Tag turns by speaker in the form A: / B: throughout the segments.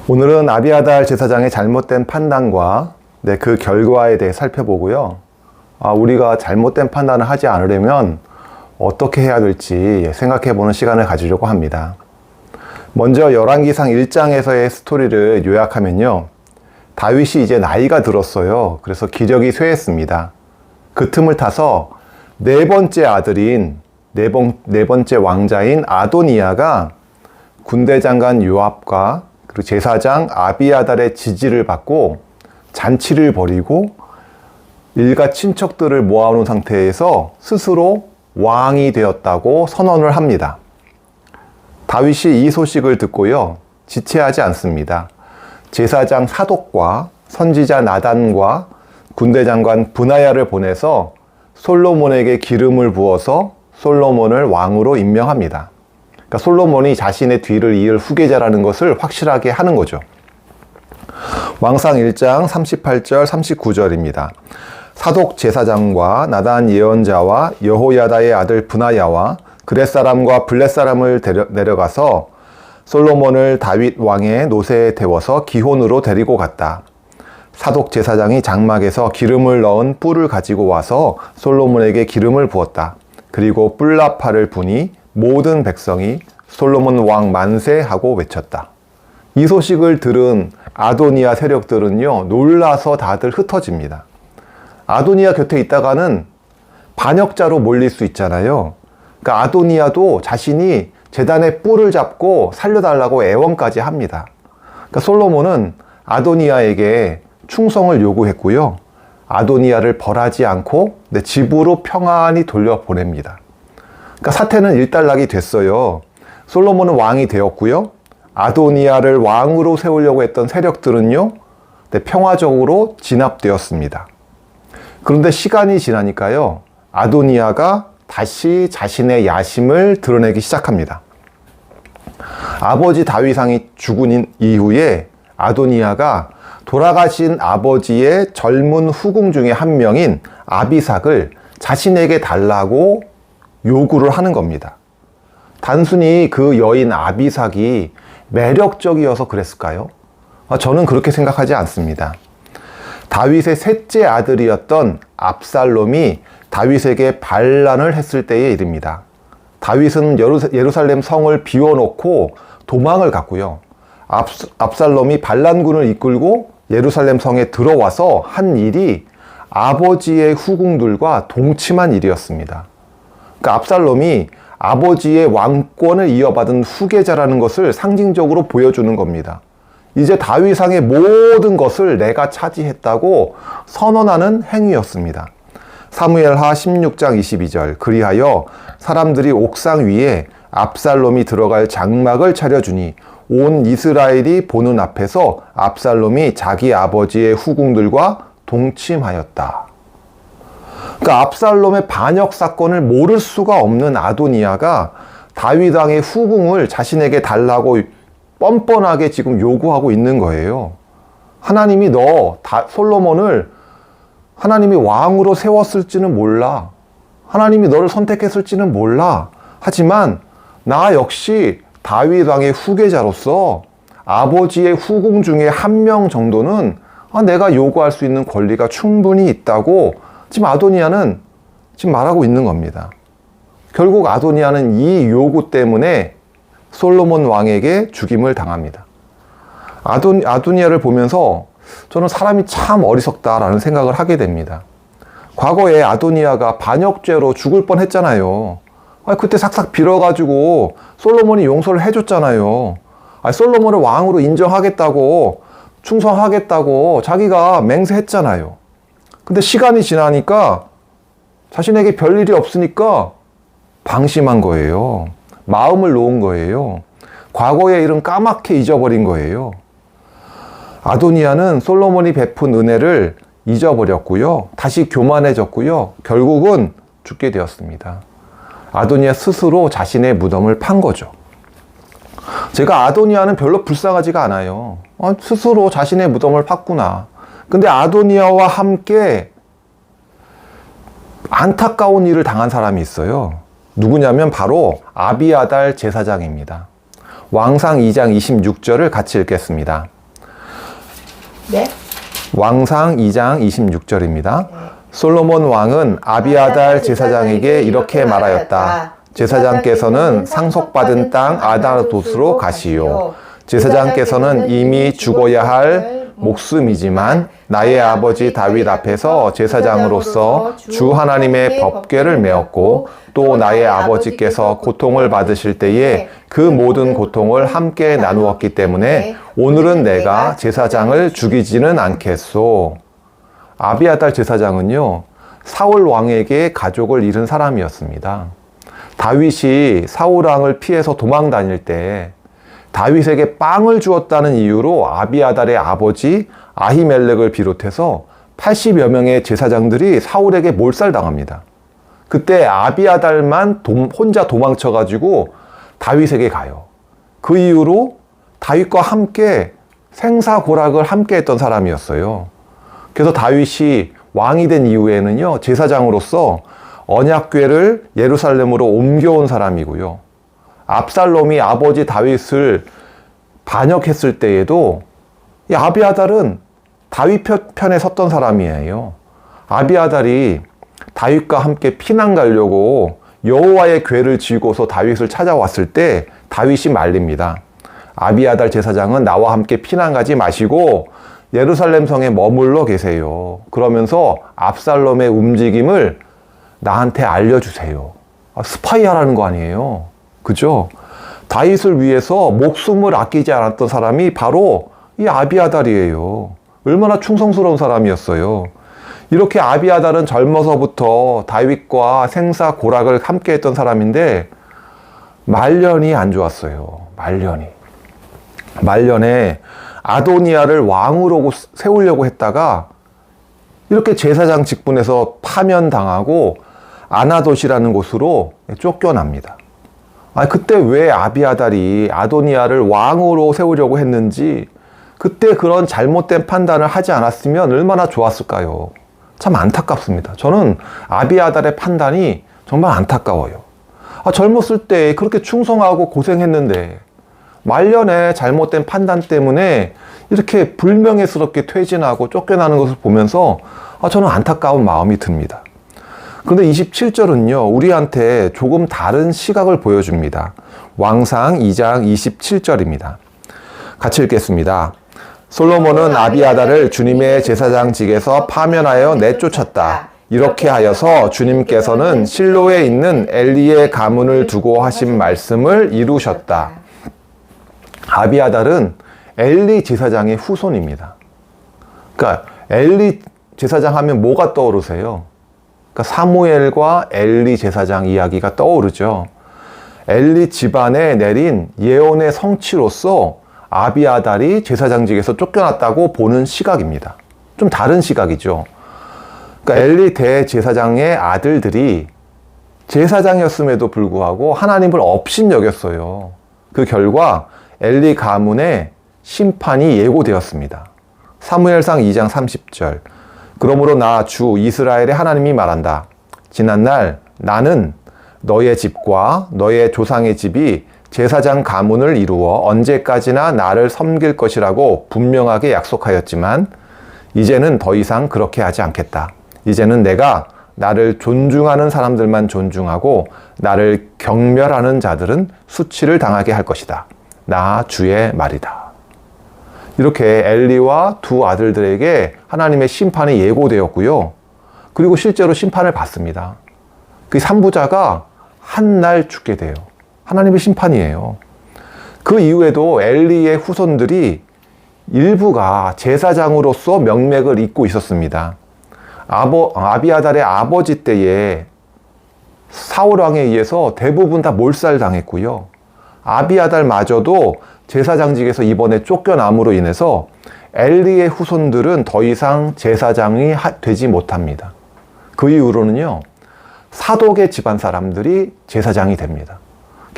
A: 오늘은 아비아달 제사장의 잘못된 판단과 그 결과에 대해 살펴보고요. 우리가 잘못된 판단을 하지 않으려면 어떻게 해야 될지 생각해보는 시간을 가지려고 합니다. 먼저 열왕기상 1장에서의 스토리를 요약하면요. 다윗이 이제 나이가 들었어요. 그래서 기력이 쇠했습니다. 그 틈을 타서 네 번째 아들인 네 번째 왕자인 아도니아가 군대 장관 요압과 그리고 제사장 아비아달의 지지를 받고 잔치를 벌이고 일가 친척들을 모아놓은 상태에서 스스로 왕이 되었다고 선언을 합니다. 다윗이 이 소식을 듣고요, 지체하지 않습니다. 제사장 사독과 선지자 나단과 군대 장관 브나야를 보내서 솔로몬에게 기름을 부어서 솔로몬을 왕으로 임명합니다. 그러니까 솔로몬이 자신의 뒤를 이을 후계자라는 것을 확실하게 하는 거죠. 왕상 1장 38절 39절입니다. 사독 제사장과 나단 예언자와 여호야다의 아들 브나야와 그렛 사람과 블렛 사람을 내려가서 솔로몬을 다윗 왕의 노새에 태워서 기혼으로 데리고 갔다. 사독 제사장이 장막에서 기름을 넣은 뿔을 가지고 와서 솔로몬에게 기름을 부었다. 그리고 뿔나팔을 부니 모든 백성이 솔로몬 왕 만세 하고 외쳤다. 이 소식을 들은 아도니아 세력들은요, 놀라서 다들 흩어집니다. 아도니아 곁에 있다가는 반역자로 몰릴 수 있잖아요. 그러니까 아도니아도 자신이 제단의 뿔을 잡고 살려달라고 애원까지 합니다. 그러니까 솔로몬은 아도니아에게 충성을 요구했고요. 아도니아를 벌하지 않고 집으로 평안히 돌려보냅니다. 그러니까 사태는 일단락이 됐어요. 솔로몬은 왕이 되었고요. 아도니아를 왕으로 세우려고 했던 세력들은요, 평화적으로 진압되었습니다. 그런데 시간이 지나니까요, 아도니아가 다시 자신의 야심을 드러내기 시작합니다. 아버지 다윗왕이 죽은 이후에 아도니아가 돌아가신 아버지의 젊은 후궁 중에 한 명인 아비삭을 자신에게 달라고 요구를 하는 겁니다. 단순히 그 여인 아비삭이 매력적이어서 그랬을까요? 저는 그렇게 생각하지 않습니다. 다윗의 셋째 아들이었던 압살롬이 다윗에게 반란을 했을 때의 일입니다. 다윗은 예루살렘 성을 비워놓고 도망을 갔고요. 압살롬이 반란군을 이끌고 예루살렘 성에 들어와서 한 일이 아버지의 후궁들과 동침한 일이었습니다. 그러니까 압살롬이 아버지의 왕권을 이어받은 후계자라는 것을 상징적으로 보여주는 겁니다. 이제 다윗왕의 모든 것을 내가 차지했다고 선언하는 행위였습니다. 사무엘하 16장 22절, 그리하여 사람들이 옥상 위에 압살롬이 들어갈 장막을 차려주니 온 이스라엘이 보는 앞에서 압살롬이 자기 아버지의 후궁들과 동침하였다. 그러니까 압살롬의 반역 사건을 모를 수가 없는 아도니아가 다윗 왕의 후궁을 자신에게 달라고 뻔뻔하게 지금 요구하고 있는 거예요. 하나님이 솔로몬을 하나님이 왕으로 세웠을지는 몰라. 하나님이 너를 선택했을지는 몰라. 하지만 나 역시 다윗 왕의 후계자로서 아버지의 후궁 중에 한 명 정도는 내가 요구할 수 있는 권리가 충분히 있다고 지금 아도니아는 지금 말하고 있는 겁니다. 결국 아도니아는 이 요구 때문에 솔로몬 왕에게 죽임을 당합니다. 아도니아를 보면서 저는 사람이 참 어리석다라는 생각을 하게 됩니다. 과거에 아도니아가 반역죄로 죽을 뻔했잖아요. 그때 삭삭 빌어가지고 솔로몬이 용서를 해줬잖아요. 솔로몬을 왕으로 인정하겠다고, 충성하겠다고 자기가 맹세했잖아요. 근데 시간이 지나니까 자신에게 별일이 없으니까 방심한 거예요. 마음을 놓은 거예요. 과거의 일은 까맣게 잊어버린 거예요. 아도니아는 솔로몬이 베푼 은혜를 잊어버렸고요. 다시 교만해졌고요. 결국은 죽게 되었습니다. 아도니아 스스로 자신의 무덤을 판 거죠. 제가 아도니아는 별로 불쌍하지가 않아요. 스스로 자신의 무덤을 팠구나. 근데 아도니아와 함께 안타까운 일을 당한 사람이 있어요. 누구냐면 바로 아비아달 제사장입니다. 왕상 2장 26절을 같이 읽겠습니다.
B: 네?
A: 왕상 2장 26절입니다. 솔로몬 왕은 아비아달 제사장에게 이렇게 말하였다. 제사장께서는 상속받은 땅 아다롯으로 가시오. 제사장께서는 이미 죽어야 할 목숨이지만 나의 아버지 다윗 앞에서 제사장으로서 주 하나님의 법궤를 메었고 또 나의 아버지께서 고통을 받으실 때에 그 모든 고통을 함께 나누었기 때문에 오늘은 내가 제사장을 죽이지는 않겠소. 아비아달 제사장은요, 사울 왕에게 가족을 잃은 사람이었습니다. 다윗이 사울 왕을 피해서 도망 다닐 때 다윗에게 빵을 주었다는 이유로 아비아달의 아버지 아히멜렉을 비롯해서 80여 명의 제사장들이 사울에게 몰살당합니다. 그때 아비아달만 혼자 도망쳐가지고 다윗에게 가요. 그 이후로 다윗과 함께 생사고락을 함께 했던 사람이었어요. 그래서 다윗이 왕이 된 이후에는요, 제사장으로서 언약궤를 예루살렘으로 옮겨온 사람이고요. 압살롬이 아버지 다윗을 반역했을 때에도 이 아비아달은 다윗 편에 섰던 사람이에요. 아비아달이 다윗과 함께 피난 가려고 여호와의 궤를 쥐고서 다윗을 찾아왔을 때 다윗이 말립니다. 아비아달 제사장은 나와 함께 피난 가지 마시고 예루살렘 성에 머물러 계세요. 그러면서 압살롬의 움직임을 나한테 알려주세요. 스파이 하라는 거 아니에요. 그죠? 다윗을 위해서 목숨을 아끼지 않았던 사람이 바로 이 아비아달이에요. 얼마나 충성스러운 사람이었어요. 이렇게 아비아달은 젊어서부터 다윗과 생사고락을 함께 했던 사람인데 말년이 안 좋았어요. 말년에 아도니아를 왕으로 세우려고 했다가 이렇게 제사장 직분에서 파면당하고 아나돗이라는 곳으로 쫓겨납니다. 그때 왜 아비아달이 아도니아를 왕으로 세우려고 했는지, 그때 그런 잘못된 판단을 하지 않았으면 얼마나 좋았을까요? 참 안타깝습니다. 저는 아비아달의 판단이 정말 안타까워요. 젊었을 때 그렇게 충성하고 고생했는데 말년에 잘못된 판단 때문에 이렇게 불명예스럽게 퇴진하고 쫓겨나는 것을 보면서 저는 안타까운 마음이 듭니다. 그런데 27절은요, 우리한테 조금 다른 시각을 보여줍니다. 왕상 2장 27절입니다. 같이 읽겠습니다. 솔로몬은 아비아달을 주님의 제사장직에서 파면하여 내쫓았다. 이렇게 하여서 주님께서는 실로에 있는 엘리의 가문을 두고 하신 말씀을 이루셨다. 아비아달은 엘리 제사장의 후손입니다. 그러니까 엘리 제사장 하면 뭐가 떠오르세요? 그러니까 사무엘과 엘리 제사장 이야기가 떠오르죠. 엘리 집안에 내린 예언의 성취로서 아비아달이 제사장직에서 쫓겨났다고 보는 시각입니다. 좀 다른 시각이죠. 그러니까 엘리 대제사장의 아들들이 제사장이었음에도 불구하고 하나님을 업신여겼어요. 그 결과 엘리 가문의 심판이 예고되었습니다. 사무엘상 2장 30절. 그러므로 나 주 이스라엘의 하나님이 말한다. 지난날 나는 너의 집과 너의 조상의 집이 제사장 가문을 이루어 언제까지나 나를 섬길 것이라고 분명하게 약속하였지만 이제는 더 이상 그렇게 하지 않겠다. 이제는 내가 나를 존중하는 사람들만 존중하고 나를 경멸하는 자들은 수치를 당하게 할 것이다. 나 주의 말이다. 이렇게 엘리와 두 아들들에게 하나님의 심판이 예고되었고요. 그리고 실제로 심판을 받습니다. 그 3부자가 한 날 죽게 돼요. 하나님의 심판이에요. 그 이후에도 엘리의 후손들이 일부가 제사장으로서 명맥을 잇고 있었습니다. 아비아달의 아버지 때에 사울왕에 의해서 대부분 다 몰살당했고요. 아비아달마저도 제사장직에서 이번에 쫓겨남으로 인해서 엘리의 후손들은 더 이상 제사장이 되지 못합니다. 그 이후로는요, 사독의 집안 사람들이 제사장이 됩니다.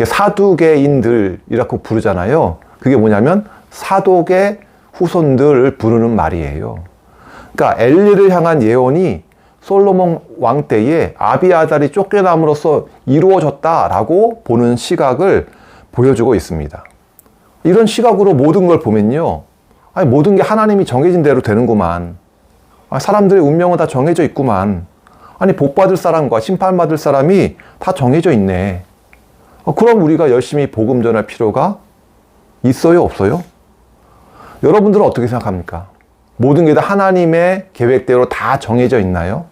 A: 사두개인들이라고 부르잖아요. 그게 뭐냐면 사독의 후손들을 부르는 말이에요. 그러니까 엘리를 향한 예언이 솔로몬 왕 때에 아비아달이 쫓겨남으로써 이루어졌다라고 보는 시각을 보여주고 있습니다. 이런 시각으로 모든 걸 보면요, 아니, 모든 게 하나님이 정해진 대로 되는구만. 사람들의 운명은 다 정해져 있구만. 아니, 복받을 사람과 심판받을 사람이 다 정해져 있네. 그럼 우리가 열심히 복음 전할 필요가 있어요, 없어요? 여러분들은 어떻게 생각합니까? 모든 게 다 하나님의 계획대로 다 정해져 있나요?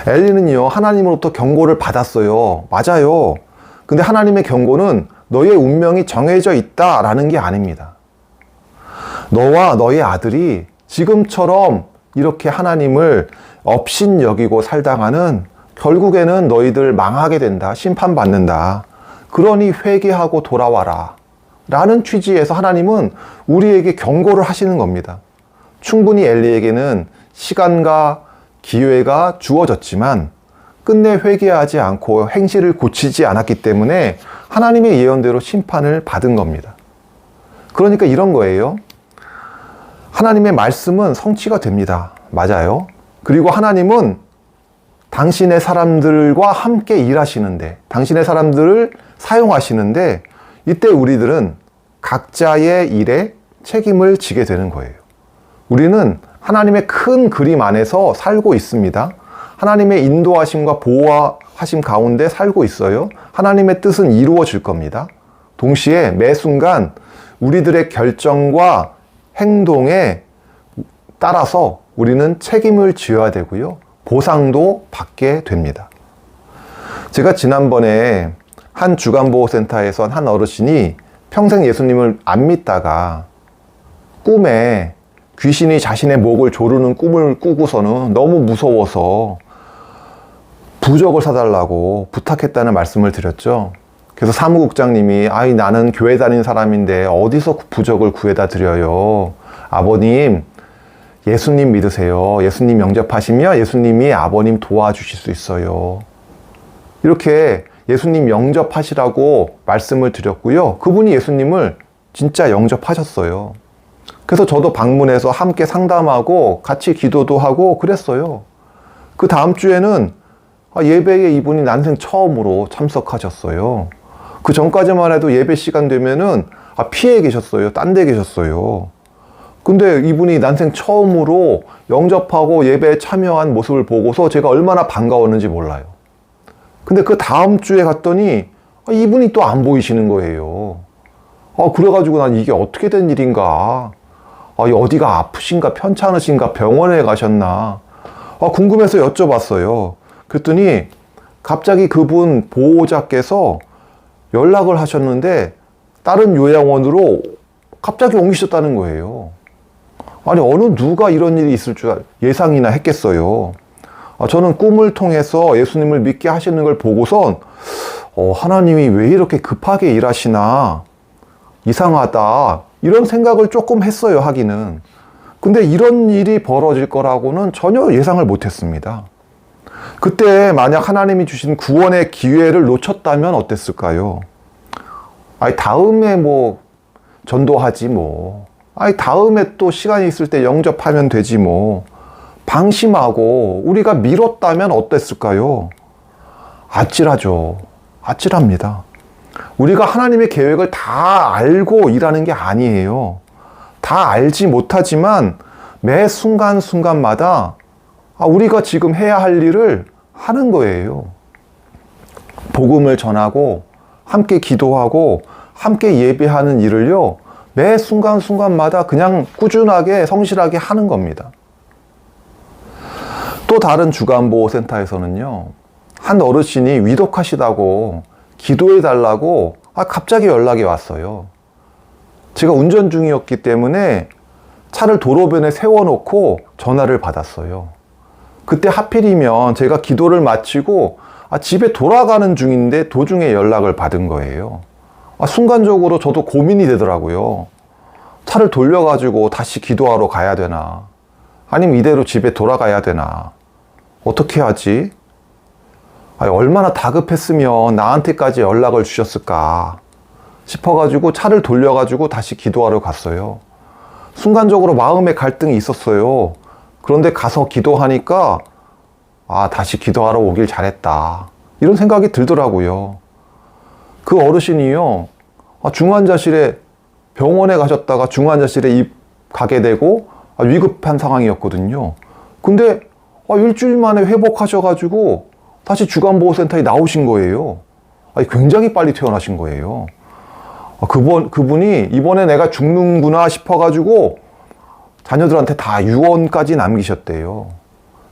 A: 엘리는요, 하나님으로부터 경고를 받았어요. 맞아요. 근데 하나님의 경고는 너의 운명이 정해져 있다라는 게 아닙니다. 너와 너의 아들이 지금처럼 이렇게 하나님을 업신여기고 살다가는 결국에는 너희들 망하게 된다. 심판받는다. 그러니 회개하고 돌아와라. 라는 취지에서 하나님은 우리에게 경고를 하시는 겁니다. 충분히 엘리에게는 시간과 기회가 주어졌지만 끝내 회개하지 않고 행실을 고치지 않았기 때문에 하나님의 예언대로 심판을 받은 겁니다. 그러니까 이런 거예요. 하나님의 말씀은 성취가 됩니다. 맞아요. 그리고 하나님은 당신의 사람들과 함께 일하시는데, 당신의 사람들을 사용하시는데, 이때 우리들은 각자의 일에 책임을 지게 되는 거예요. 우리는 하나님의 큰 그림 안에서 살고 있습니다. 하나님의 인도하심과 보호하심 가운데 살고 있어요. 하나님의 뜻은 이루어질 겁니다. 동시에 매 순간 우리들의 결정과 행동에 따라서 우리는 책임을 지어야 되고요. 보상도 받게 됩니다. 제가 지난번에 한 주간보호센터에서 한 어르신이 평생 예수님을 안 믿다가 꿈에 귀신이 자신의 목을 조르는 꿈을 꾸고서는 너무 무서워서 부적을 사달라고 부탁했다는 말씀을 드렸죠. 그래서 사무국장님이 아이 나는 교회 다니는 사람인데 어디서 부적을 구해다 드려요. 아버님 예수님 믿으세요. 예수님 영접하시면 예수님이 아버님 도와주실 수 있어요. 이렇게 예수님 영접하시라고 말씀을 드렸고요. 그분이 예수님을 진짜 영접하셨어요. 그래서 저도 방문해서 함께 상담하고 같이 기도도 하고 그랬어요. 그 다음 주에는 예배에 이분이 난생 처음으로 참석하셨어요. 그 전까지만 해도 예배 시간 되면은 피해 계셨어요. 딴 데 계셨어요. 근데 이분이 난생 처음으로 영접하고 예배에 참여한 모습을 보고서 제가 얼마나 반가웠는지 몰라요. 근데 그 다음 주에 갔더니 이분이 또 안 보이시는 거예요. 그래가지고 난 이게 어떻게 된 일인가. 어디가 아프신가 편찮으신가 병원에 가셨나. 궁금해서 여쭤봤어요. 그랬더니 갑자기 그분 보호자께서 연락을 하셨는데 다른 요양원으로 갑자기 옮기셨다는 거예요. 아니 어느 누가 이런 일이 있을 줄 예상이나 했겠어요. 저는 꿈을 통해서 예수님을 믿게 하시는 걸 보고선 하나님이 왜 이렇게 급하게 일하시나 이상하다 이런 생각을 조금 했어요. 하기는. 근데 이런 일이 벌어질 거라고는 전혀 예상을 못했습니다. 그때 만약 하나님이 주신 구원의 기회를 놓쳤다면 어땠을까요? 다음에 뭐 전도하지 뭐. 다음에 또 시간이 있을 때 영접하면 되지 뭐. 방심하고 우리가 미뤘다면 어땠을까요? 아찔하죠. 아찔합니다. 우리가 하나님의 계획을 다 알고 일하는 게 아니에요. 다 알지 못하지만 매 순간순간마다 우리가 지금 해야 할 일을 하는 거예요. 복음을 전하고 함께 기도하고 함께 예배하는 일을요. 매 순간순간마다 그냥 꾸준하게 성실하게 하는 겁니다. 또 다른 주간보호센터에서는요. 한 어르신이 위독하시다고 기도해달라고 갑자기 연락이 왔어요. 제가 운전 중이었기 때문에 차를 도로변에 세워놓고 전화를 받았어요. 그때 하필이면 제가 기도를 마치고 집에 돌아가는 중인데 도중에 연락을 받은 거예요. 순간적으로 저도 고민이 되더라고요. 차를 돌려가지고 다시 기도하러 가야 되나? 아니면 이대로 집에 돌아가야 되나? 어떻게 하지? 얼마나 다급했으면 나한테까지 연락을 주셨을까 싶어가지고 차를 돌려가지고 다시 기도하러 갔어요. 순간적으로 마음의 갈등이 있었어요. 그런데 가서 기도하니까 아, 다시 기도하러 오길 잘했다. 이런 생각이 들더라고요. 그 어르신이요. 중환자실에 병원에 가셨다가 중환자실에 가게 되고 위급한 상황이었거든요. 근데 일주일 만에 회복하셔가지고 다시 주간보호센터에 나오신 거예요. 굉장히 빨리 퇴원하신 거예요. 그분이 이번에 내가 죽는구나 싶어가지고 자녀들한테 다 유언까지 남기셨대요.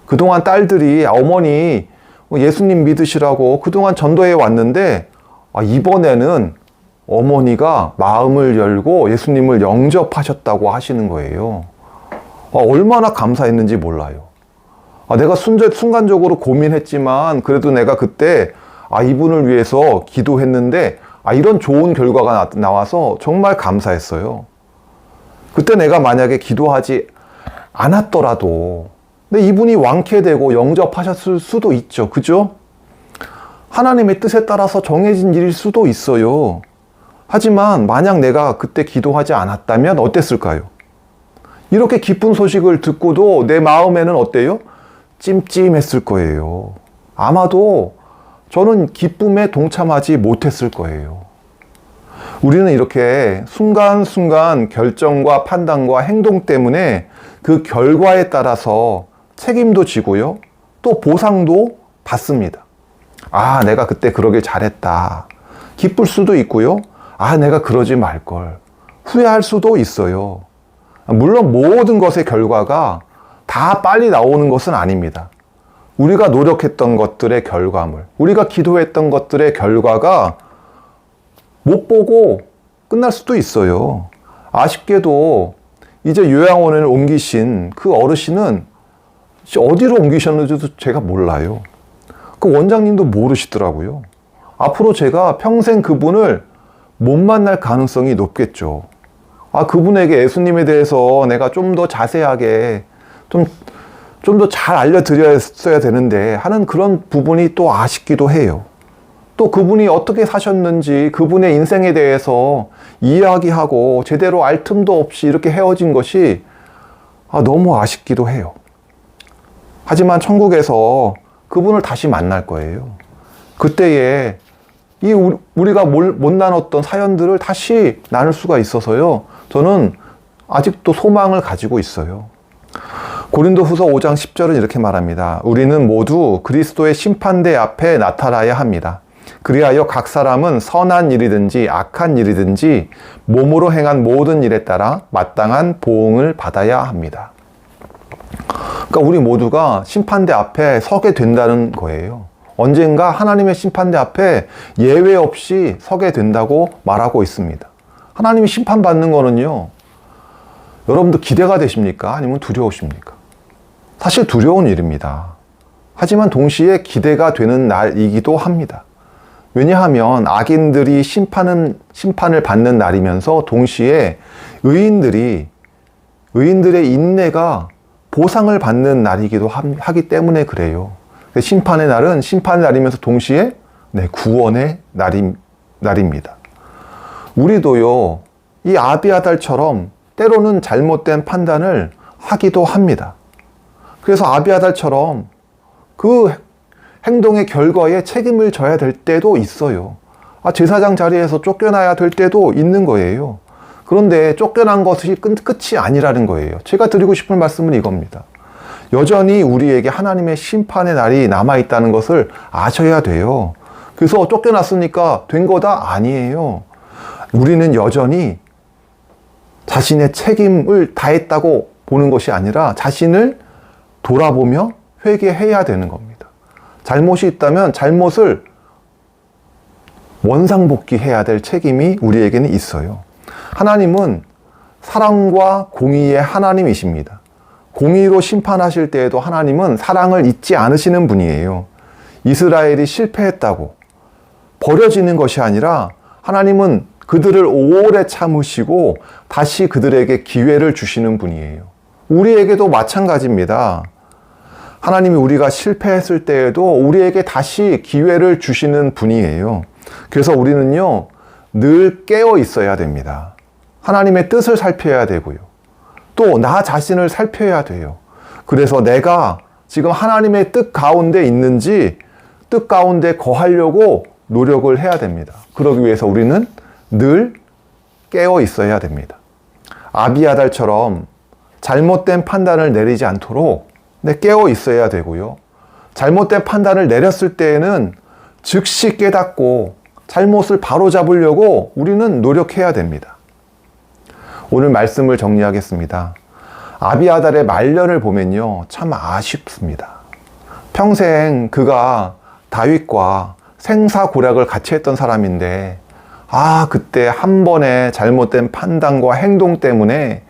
A: 그동안 딸들이 어머니 예수님 믿으시라고 그동안 전도해 왔는데 이번에는 어머니가 마음을 열고 예수님을 영접하셨다고 하시는 거예요. 얼마나 감사했는지 몰라요. 내가 순간적으로 고민했지만 그래도 내가 그때 이분을 위해서 기도했는데 이런 좋은 결과가 나와서 정말 감사했어요. 그때 내가 만약에 기도하지 않았더라도 근데 이분이 완쾌되고 영접하셨을 수도 있죠. 그죠? 하나님의 뜻에 따라서 정해진 일일 수도 있어요. 하지만 만약 내가 그때 기도하지 않았다면 어땠을까요? 이렇게 기쁜 소식을 듣고도 내 마음에는 어때요? 찜찜했을 거예요. 아마도 저는 기쁨에 동참하지 못했을 거예요. 우리는 이렇게 순간순간 결정과 판단과 행동 때문에 그 결과에 따라서 책임도 지고요. 또 보상도 받습니다. 내가 그때 그러길 잘했다. 기쁠 수도 있고요. 내가 그러지 말걸. 후회할 수도 있어요. 물론 모든 것의 결과가 다 빨리 나오는 것은 아닙니다. 우리가 노력했던 것들의 결과물, 우리가 기도했던 것들의 결과가 못 보고 끝날 수도 있어요. 아쉽게도 이제 요양원을 옮기신 그 어르신은 어디로 옮기셨는지도 제가 몰라요. 그 원장님도 모르시더라고요. 앞으로 제가 평생 그분을 못 만날 가능성이 높겠죠. 그분에게 예수님에 대해서 내가 좀 더 자세하게 좀 더 잘 알려드렸어야 되는데 하는 그런 부분이 또 아쉽기도 해요. 또 그분이 어떻게 사셨는지 그분의 인생에 대해서 이야기하고 제대로 알 틈도 없이 이렇게 헤어진 것이 너무 아쉽기도 해요. 하지만 천국에서 그분을 다시 만날 거예요. 그때에 우리가 못 나눴던 사연들을 다시 나눌 수가 있어서요. 저는 아직도 소망을 가지고 있어요. 고린도후서 5장 10절은 이렇게 말합니다. 우리는 모두 그리스도의 심판대 앞에 나타나야 합니다. 그리하여 각 사람은 선한 일이든지 악한 일이든지 몸으로 행한 모든 일에 따라 마땅한 보응을 받아야 합니다. 그러니까 우리 모두가 심판대 앞에 서게 된다는 거예요. 언젠가 하나님의 심판대 앞에 예외 없이 서게 된다고 말하고 있습니다. 하나님이 심판받는 거는요, 여러분도 기대가 되십니까? 아니면 두려우십니까? 사실 두려운 일입니다. 하지만 동시에 기대가 되는 날이기도 합니다. 왜냐하면 악인들이 심판을 받는 날이면서 동시에 의인들의 인내가 보상을 받는 날이기도 하기 때문에 그래요. 심판의 날은 심판의 날이면서 동시에 구원의 날입니다. 우리도요, 이 아비아달처럼 때로는 잘못된 판단을 하기도 합니다. 그래서 아비아달처럼 그 행동의 결과에 책임을 져야 될 때도 있어요. 제사장 자리에서 쫓겨나야 될 때도 있는 거예요. 그런데 쫓겨난 것이 끝이 아니라는 거예요. 제가 드리고 싶은 말씀은 이겁니다. 여전히 우리에게 하나님의 심판의 날이 남아있다는 것을 아셔야 돼요. 그래서 쫓겨났으니까 된 거다? 아니에요. 우리는 여전히 자신의 책임을 다했다고 보는 것이 아니라 자신을 돌아보며 회개해야 되는 겁니다. 잘못이 있다면 잘못을 원상복귀해야 될 책임이 우리에게는 있어요. 하나님은 사랑과 공의의 하나님이십니다. 공의로 심판하실 때에도 하나님은 사랑을 잊지 않으시는 분이에요. 이스라엘이 실패했다고 버려지는 것이 아니라 하나님은 그들을 오래 참으시고 다시 그들에게 기회를 주시는 분이에요. 우리에게도 마찬가지입니다. 하나님이 우리가 실패했을 때에도 우리에게 다시 기회를 주시는 분이에요. 그래서 우리는요, 늘 깨어 있어야 됩니다. 하나님의 뜻을 살펴야 되고요. 또 나 자신을 살펴야 돼요. 그래서 내가 지금 하나님의 뜻 가운데 있는지 뜻 가운데 거하려고 노력을 해야 됩니다. 그러기 위해서 우리는 늘 깨어 있어야 됩니다. 아비아달처럼 잘못된 판단을 내리지 않도록 깨어 있어야 되고요. 잘못된 판단을 내렸을 때에는 즉시 깨닫고 잘못을 바로잡으려고 우리는 노력해야 됩니다. 오늘 말씀을 정리하겠습니다. 아비아달의 말년을 보면요, 참 아쉽습니다. 평생 그가 다윗과 생사고략을 같이 했던 사람인데, 그때 한 번의 잘못된 판단과 행동 때문에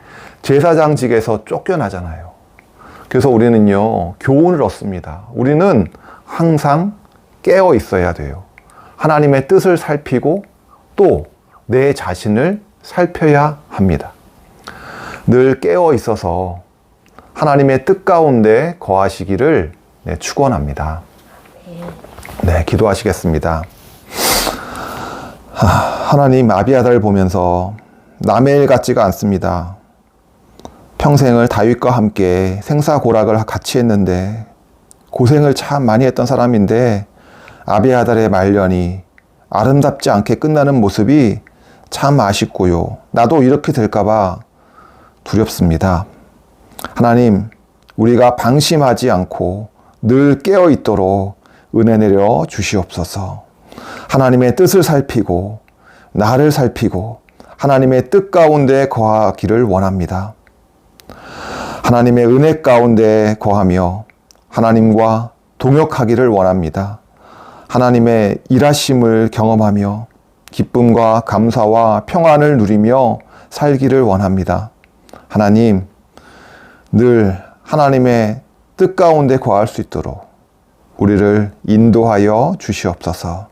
A: 제사장직에서 쫓겨나잖아요. 그래서 우리는요, 교훈을 얻습니다. 우리는 항상 깨어 있어야 돼요. 하나님의 뜻을 살피고 또 내 자신을 살펴야 합니다. 늘 깨어 있어서 하나님의 뜻 가운데 거하시기를 축원합니다. 네, 기도하시겠습니다. 하나님, 아비아달을 보면서 남의 일 같지가 않습니다. 평생을 다윗과 함께 생사고락을 같이 했는데 고생을 참 많이 했던 사람인데 아비아달의 말년이 아름답지 않게 끝나는 모습이 참 아쉽고요. 나도 이렇게 될까봐 두렵습니다. 하나님, 우리가 방심하지 않고 늘 깨어 있도록 은혜 내려 주시옵소서. 하나님의 뜻을 살피고 나를 살피고 하나님의 뜻 가운데 거하기를 원합니다. 하나님의 은혜 가운데 거하며 하나님과 동역하기를 원합니다. 하나님의 일하심을 경험하며 기쁨과 감사와 평안을 누리며 살기를 원합니다. 하나님, 늘 하나님의 뜻 가운데 거할 수 있도록 우리를 인도하여 주시옵소서.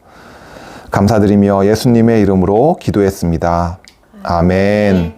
A: 감사드리며 예수님의 이름으로 기도했습니다. 아멘.